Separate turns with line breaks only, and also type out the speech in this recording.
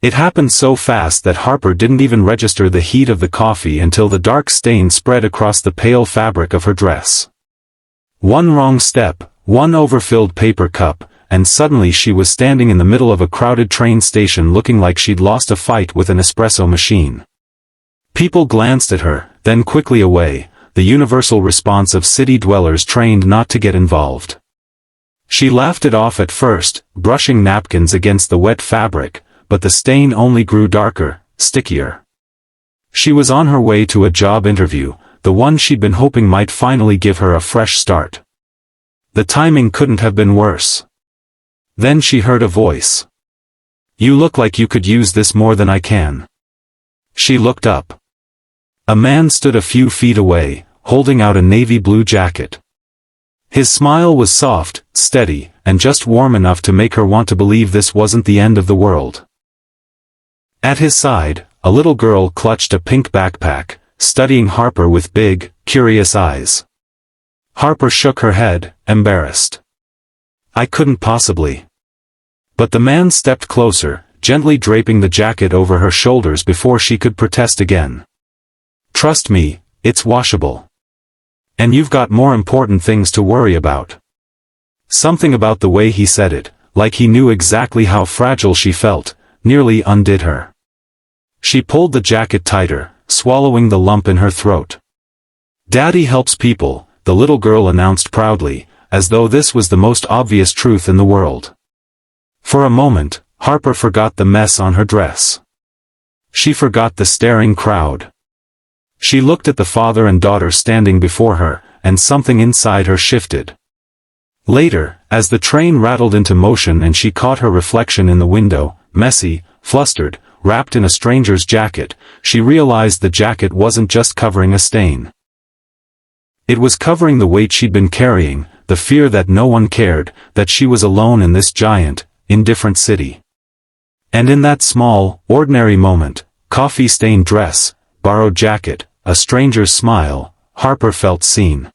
It happened so fast that Harper didn't even register the heat of the coffee until the dark stain spread across the pale fabric of her dress. One wrong step, one overfilled paper cup, and suddenly she was standing in the middle of a crowded train station looking like she'd lost a fight with an espresso machine. People glanced at her, then quickly away, the universal response of city dwellers trained not to get involved. She laughed it off at first, brushing napkins against the wet fabric, but the stain only grew darker, stickier. She was on her way to a job interview, the one she'd been hoping might finally give her a fresh start. The timing couldn't have been worse. Then she heard a voice. "You look like you could use this more than I can." She looked up. A man stood a few feet away, holding out a navy blue jacket. His smile was soft, steady, and just warm enough to make her want to believe this wasn't the end of the world. At his side, a little girl clutched a pink backpack, studying Harper with big, curious eyes. Harper shook her head, embarrassed. "I couldn't possibly." But the man stepped closer, gently draping the jacket over her shoulders before she could protest again. "Trust me, it's washable. And you've got more important things to worry about." Something about the way he said it, like he knew exactly how fragile she felt, nearly undid her. She pulled the jacket tighter, swallowing the lump in her throat. "Daddy helps people," the little girl announced proudly, as though this was the most obvious truth in the world. For a moment, Harper forgot the mess on her dress. She forgot the staring crowd. She looked at the father and daughter standing before her, and something inside her shifted. Later, as the train rattled into motion and she caught her reflection in the window, messy, flustered, wrapped in a stranger's jacket, she realized the jacket wasn't just covering a stain. It was covering the weight she'd been carrying, the fear that no one cared, that she was alone in this giant, indifferent city. And in that small, ordinary moment, coffee-stained dress, borrowed jacket, a stranger's smile, Harper felt seen.